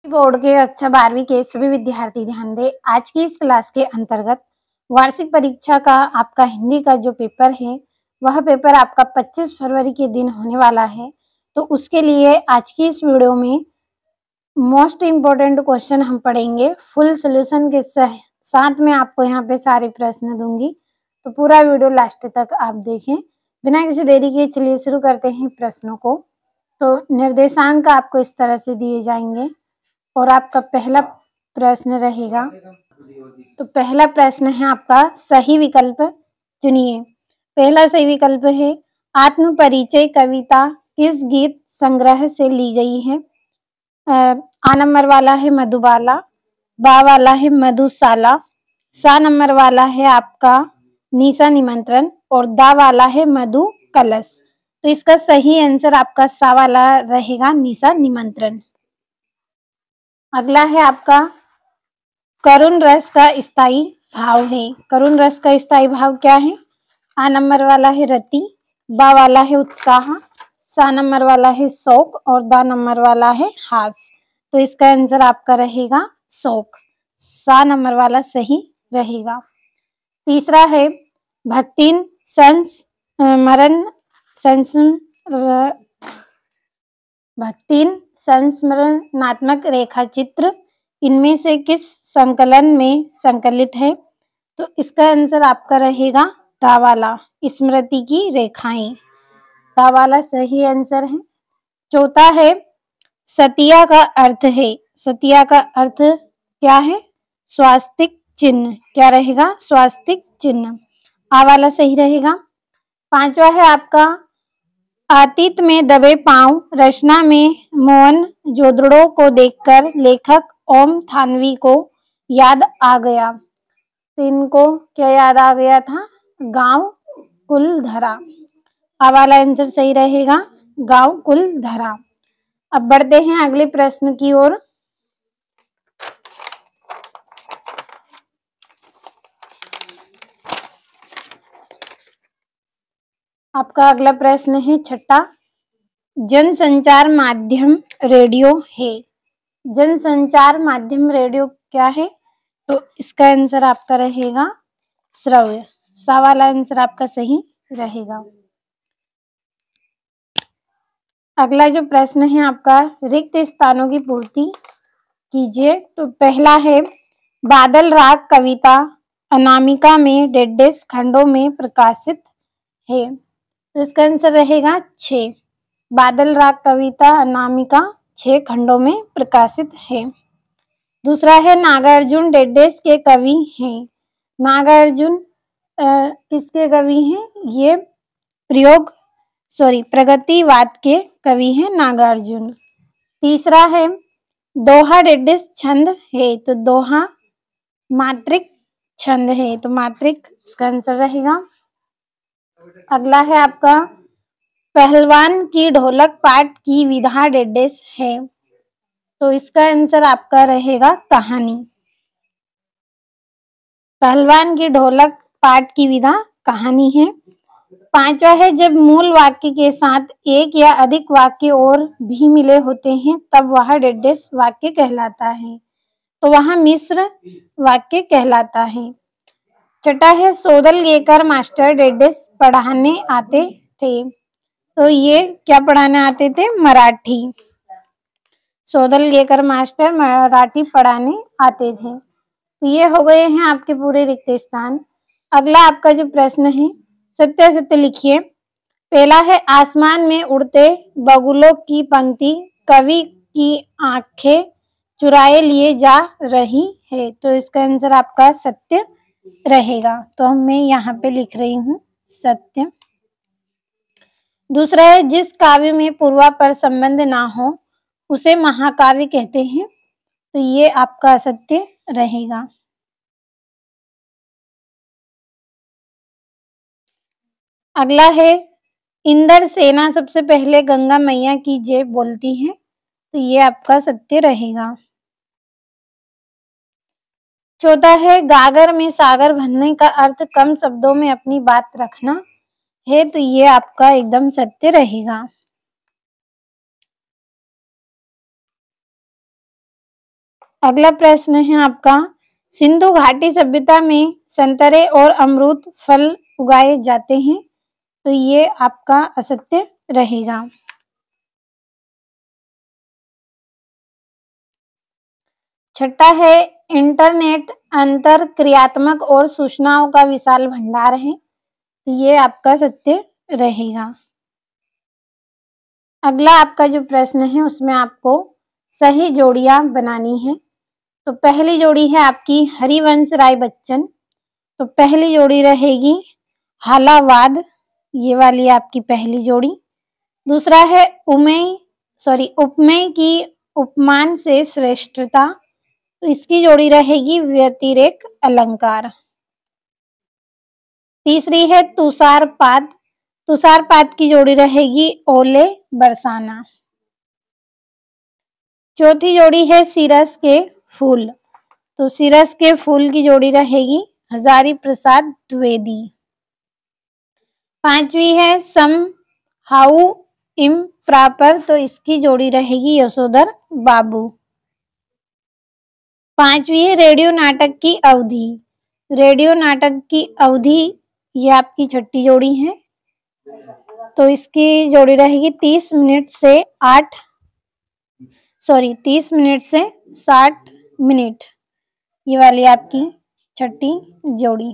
Board के कक्षा 12वीं के सभी विद्यार्थी ध्यान दें। आज की इस क्लास के अंतर्गत वार्षिक परीक्षा का आपका हिंदी का जो पेपर है वह पेपर आपका 25 फरवरी के दिन होने वाला है। तो उसके लिए आज की इस वीडियो में मोस्ट इम्पोर्टेंट क्वेश्चन हम पढ़ेंगे। फुल सोल्यूशन के साथ में आपको यहाँ पे सारे प्रश्न दूंगी, तो पूरा वीडियो लास्ट तक आप देखें। बिना किसी देरी के चलिए शुरू करते हैं प्रश्नों को। तो निर्देशांक आपको इस तरह से दिए जाएंगे और आपका पहला प्रश्न रहेगा। तो पहला प्रश्न है आपका, सही विकल्प चुनिए। पहला सही विकल्प है आत्म परिचय कविता किस गीत संग्रह से ली गई है। आ नंबर वाला है मधुबाला, बा वाला है मधुशाला, सा नंबर वाला है आपका निशा निमंत्रण और दा वाला है मधु कलश। तो इसका सही आंसर आपका सा वाला रहेगा, निशा निमंत्रण। अगला है आपका करुण रस का स्थायी भाव है। करुण रस का स्थायी भाव क्या है। आ नंबर वाला है रति, बा वाला है उत्साह, सा नंबर वाला है शौक और दा नंबर वाला है हास। तो इसका आंसर आपका रहेगा शौक, सा नंबर वाला सही रहेगा। तीसरा है भक्तिन संस्मरणात्मक रेखा चित्र इनमें से किस संकलन में संकलित है। तो इसका आंसर आपका रहेगा दा वाला, स्मृति की रेखाएं, दा वाला सही आंसर है। चौथा है सतिया का अर्थ है। सतिया का अर्थ क्या है, स्वास्तिक चिन्ह। क्या रहेगा, स्वास्तिक चिन्ह, आ वाला सही रहेगा। पांचवा है आपका अतीत में दबे पांव रचना में मोहन जोदड़ों को देखकर लेखक ओम थानवी को याद आ गया। तो इनको क्या याद आ गया था, गांव कुलधरा। आ वाला आंसर सही रहेगा, गांव कुलधरा। अब बढ़ते हैं अगले प्रश्न की ओर। आपका अगला प्रश्न है छठा, जनसंचार माध्यम रेडियो है। जनसंचार माध्यम रेडियो क्या है। तो इसका आंसर आपका रहेगा श्रव्य, सा वाला आंसर आपका सही रहेगा। अगला जो प्रश्न है आपका, रिक्त स्थानों की पूर्ति कीजिए। तो पहला है बादल राग कविता अनामिका में डेढ़ खंडों में प्रकाशित है। तो इसका आंसर रहेगा 6, बादल राग कविता अनामिका 6 खंडों में प्रकाशित है। दूसरा है नागार्जुन डेढ़ के कवि हैं। नागार्जुन किसके कवि हैं, ये प्रगतिवाद के कवि हैं नागार्जुन। तीसरा है दोहा डेढ़ छंद है। तो दोहा मात्रिक छंद है, तो मात्रिक इसका आंसर रहेगा। अगला है आपका पहलवान की ढोलक पाठ की विधा डेढ़ है। तो इसका आंसर आपका रहेगा कहानी, पहलवान की ढोलक पाठ की विधा कहानी है। पांचवा है जब मूल वाक्य के साथ एक या अधिक वाक्य और भी मिले होते हैं तब वह डेढ़ वाक्य कहलाता है। तो वह मिश्र वाक्य कहलाता है। छठा है सोदलगेकर मास्टर डेढ़ पढ़ाने आते थे। तो ये क्या पढ़ाने आते थे, मराठी। सोदलगेकर मास्टर मराठी पढ़ाने आते थे। तो ये हो गए हैं आपके पूरे रिक्त स्थान। अगला आपका जो प्रश्न है, सत्य सत्य लिखिए। पहला है आसमान में उड़ते बगुलों की पंक्ति कवि की आंखें चुराए लिए जा रही है। तो इसका आंसर आपका सत्य रहेगा। तो मैं यहाँ पे लिख रही हूँ सत्य। दूसरा है जिस काव्य में पूर्वापर संबंध ना हो उसे महाकाव्य कहते हैं। तो ये आपका सत्य रहेगा। अगला है इंदर सेना सबसे पहले गंगा मैया की जय बोलती है। तो ये आपका सत्य रहेगा। चौथा है गागर में सागर भरने का अर्थ कम शब्दों में अपनी बात रखना है। तो ये आपका एकदम सत्य रहेगा। अगला प्रश्न है आपका, सिंधु घाटी सभ्यता में संतरे और अमरूद फल उगाए जाते हैं, तो ये आपका असत्य रहेगा। छठा है, इंटरनेट अंतर क्रियात्मक और सूचनाओं का विशाल भंडार है, तो ये आपका सत्य रहेगा। अगला आपका जो प्रश्न है उसमें आपको सही जोड़ियां बनानी है। तो पहली जोड़ी है आपकी हरिवंश राय बच्चन, तो पहली जोड़ी रहेगी हालावाद, ये वाली आपकी पहली जोड़ी। दूसरा है उपमेय की उपमान से श्रेष्ठता, तो इसकी जोड़ी रहेगी व्यतिरेक अलंकार। तीसरी है तुषारपात, तुषारपात की जोड़ी रहेगी ओले बरसाना। चौथी जोड़ी है सिरस के फूल, तो सिरस के फूल की जोड़ी रहेगी हजारी प्रसाद द्विवेदी। पांचवी है सम हाउ इम प्रॉपर, तो इसकी जोड़ी रहेगी यशोधर बाबू। पांचवी है रेडियो नाटक की अवधि, रेडियो नाटक की अवधि ये आपकी छठी जोड़ी है, तो इसकी जोड़ी रहेगी 30 मिनट से 60 मिनट, ये वाली आपकी छठी जोड़ी।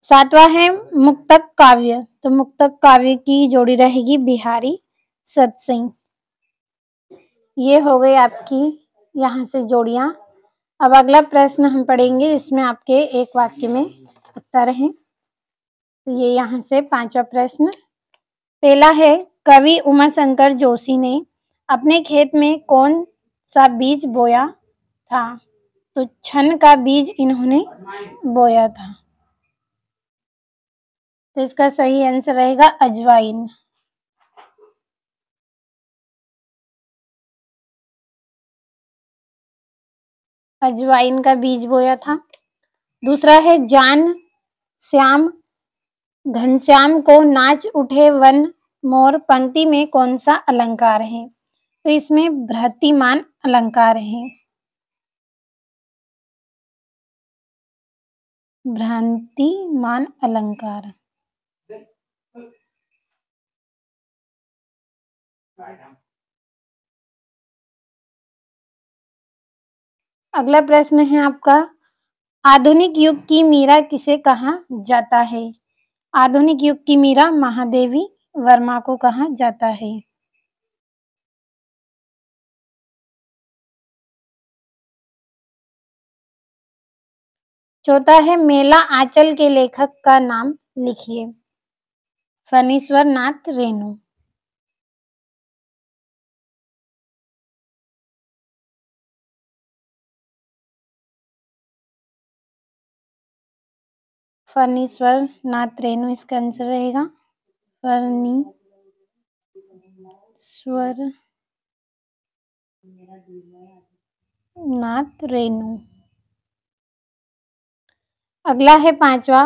सातवां है मुक्तक काव्य, तो मुक्तक काव्य की जोड़ी रहेगी बिहारी सत्सिंह। ये हो गई आपकी यहाँ से जोड़ियां। अब अगला प्रश्न हम पढ़ेंगे, इसमें आपके एक वाक्य में उत्तर हैं। तो ये यहाँ से पांचवा प्रश्न। पहला है, कवि उमाशंकर जोशी ने अपने खेत में कौन सा बीज बोया था, तो छन्न का बीज इन्होंने बोया था, तो इसका सही आंसर रहेगा अजवाइन। अजवाइन का बीज बोया था। दूसरा है, जान श्याम घनश्याम को नाच उठे वन मोर पंक्ति में कौन सा अलंकार है, तो इसमें भ्रातिमान अलंकार है, भ्रांतिमान अलंकार। अगला प्रश्न है आपका, आधुनिक युग की मीरा किसे कहा जाता है? आधुनिक युग की मीरा महादेवी वर्मा को कहा जाता है। चौथा है, मेला आंचल के लेखक का नाम लिखिए। फणीश्वर नाथ रेणु। फणीश्वर नाथ रेणु इसका आंसर रहेगा। फणीश्वर नाथ रेणु। अगला है पांचवा,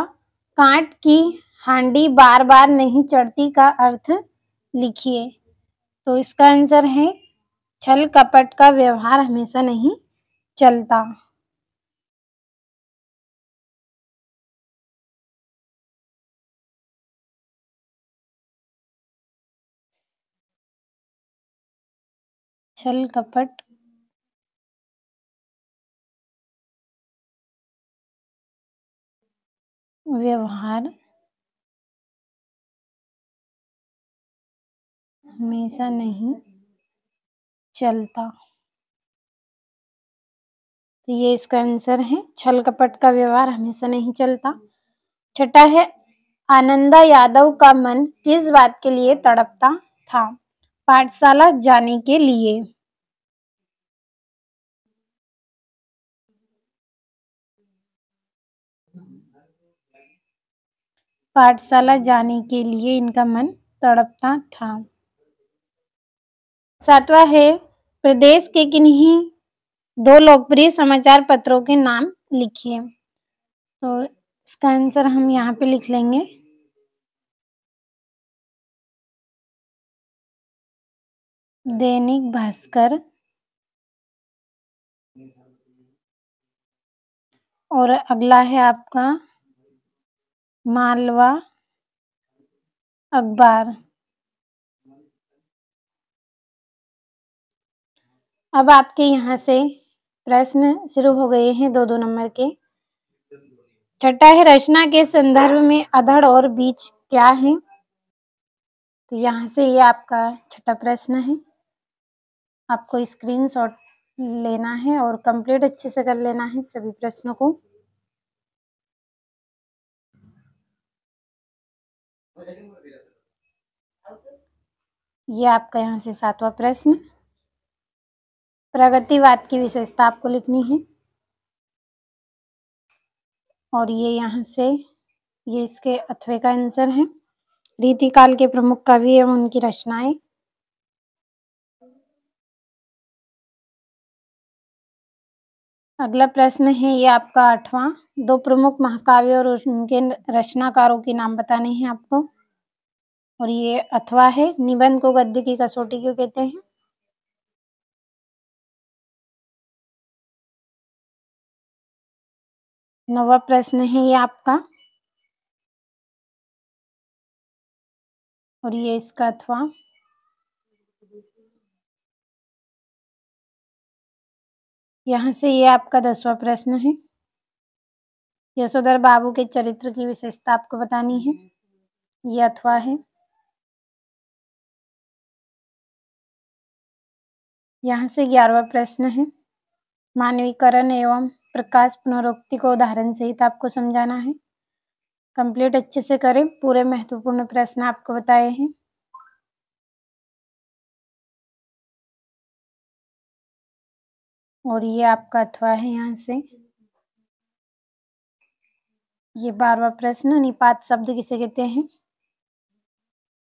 कांट की हांडी बार बार नहीं चढ़ती का अर्थ लिखिए, तो इसका आंसर है छल कपट का व्यवहार हमेशा नहीं चलता। छल कपट व्यवहार हमेशा नहीं चलता, तो ये इसका आंसर है छल कपट का व्यवहार हमेशा नहीं चलता। छठा है, आनंदा यादव का मन किस बात के लिए तड़पता था? पाठशाला जाने के लिए। पाठशाला जाने के लिए इनका मन तड़पता था। सातवां है, प्रदेश के किन्हीं दो लोकप्रिय समाचार पत्रों के नाम लिखिए, तो इसका आंसर हम यहाँ पे लिख लेंगे, दैनिक भास्कर और अगला है आपका मालवा अखबार। अब आपके यहाँ से प्रश्न शुरू हो गए हैं 2-2 नंबर के। छठा है, रचना के संदर्भ में अधड़ और बीच क्या है? तो यहाँ से ये आपका छठा प्रश्न है। आपको स्क्रीनशॉट लेना है और कंप्लीट अच्छे से कर लेना है सभी प्रश्नों को। ये आपका यहाँ से 7वां प्रश्न, प्रगतिवाद की विशेषता आपको लिखनी है। और ये यहाँ से ये इसके अथवे का आंसर है। रीतिकाल के प्रमुख कवि एवं उनकी रचनाएं। अगला प्रश्न है ये आपका 8वां, दो प्रमुख महाकाव्य और उनके रचनाकारों के नाम बताने हैं आपको। और ये अथवा है, निबंध को गद्य की कसौटी क्यों कहते हैं? 9वां प्रश्न है ये आपका, और ये इसका अथवा। यहाँ से ये आपका 10वां प्रश्न है, यशोधर बाबू के चरित्र की विशेषता आपको बतानी है। ये अथवा है। यहाँ से 11वां प्रश्न है, मानवीकरण एवं प्रकाश पुनरुक्ति को उदाहरण सहित आपको समझाना है। कंप्लीट अच्छे से करें, पूरे महत्वपूर्ण प्रश्न आपको बताए हैं। और ये आपका अथवा है यहाँ से। ये 12वां प्रश्न, निपात शब्द किसे कहते हैं?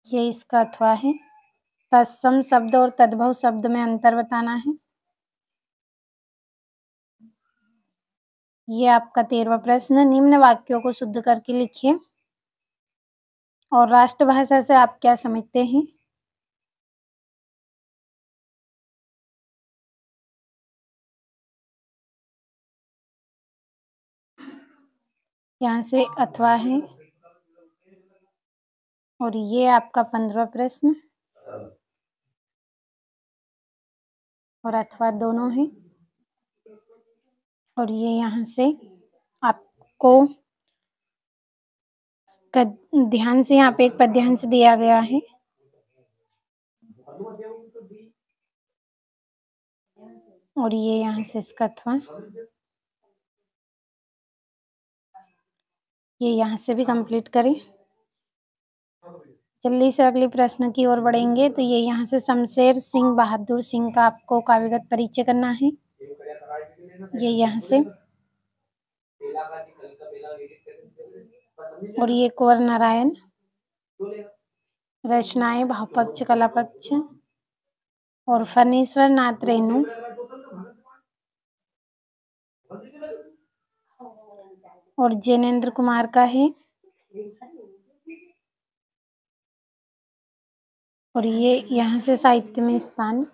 ये इसका अथवा है। तत्सम शब्द और तद्भव शब्द में अंतर बताना है। ये आपका 13वां प्रश्न, निम्न वाक्यों को शुद्ध करके लिखिए। और राष्ट्रभाषा से आप क्या समझते हैं? यहाँ से अथवा है। और ये आपका 15वां प्रश्न, और अथवा दोनों है। और ये यहाँ से आपको ध्यान से यहाँ पे एक पद्यांश दिया गया है। और ये यहाँ से इसका अथवा। ये यहाँ से भी कंप्लीट करें। जल्दी से अगले प्रश्न की ओर बढ़ेंगे। तो ये यहाँ से शमशेर सिंह बहादुर सिंह का आपको काव्यगत परिचय करना है। ये यहाँ से। और ये कुंवर नारायण, रचनाएं भाव पक्ष कला पक्ष। और फणीश्वर नाथ रेणु। और जैनेन्द्र कुमार का है। और ये यहाँ से साहित्य में स्थान।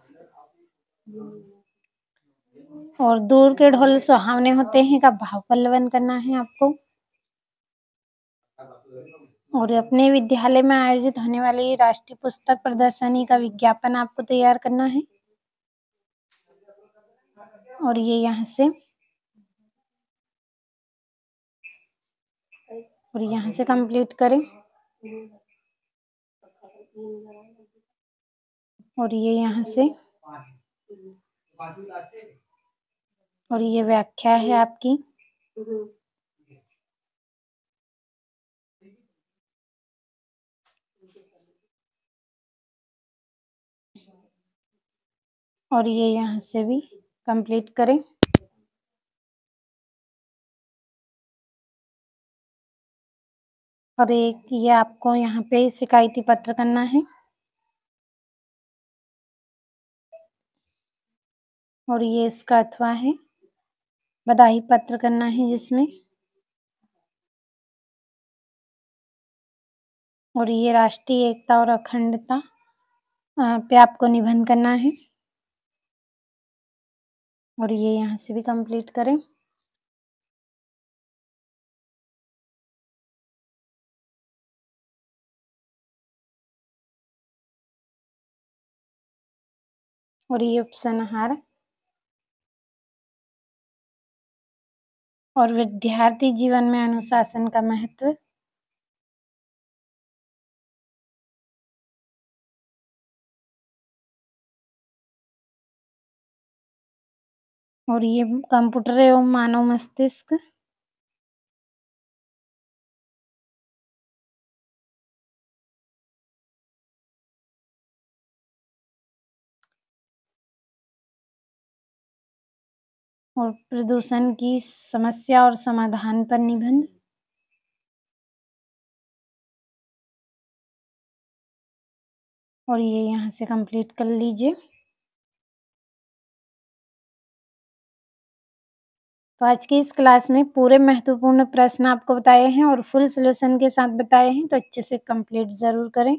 और दूर के ढोल सुहावने होते हैं का भाव पल्लवन करना है आपको। और अपने विद्यालय में आयोजित होने वाली राष्ट्रीय पुस्तक प्रदर्शनी का विज्ञापन आपको तैयार करना है। और ये यहाँ से। और यहाँ से कंप्लीट करें। और ये यहाँ से। और ये व्याख्या है आपकी। और ये यहाँ से भी कंप्लीट करें। और एक ये आपको यहाँ पे शिकायती पत्र करना है। और ये इसका अथवा है, बधाई पत्र करना है जिसमें। और ये राष्ट्रीय एकता और अखंडता पे आपको निबंध करना है। और ये यहाँ से भी कंप्लीट करें। और ये उपसंहार और विद्यार्थी जीवन में अनुशासन का महत्व। और ये कंप्यूटर एवं मानव मस्तिष्क। और प्रदूषण की समस्या और समाधान पर निबंध। और ये यहाँ से कंप्लीट कर लीजिए। तो आज की इस क्लास में पूरे महत्वपूर्ण प्रश्न आपको बताए हैं और फुल सॉल्यूशन के साथ बताए हैं, तो अच्छे से कंप्लीट ज़रूर करें।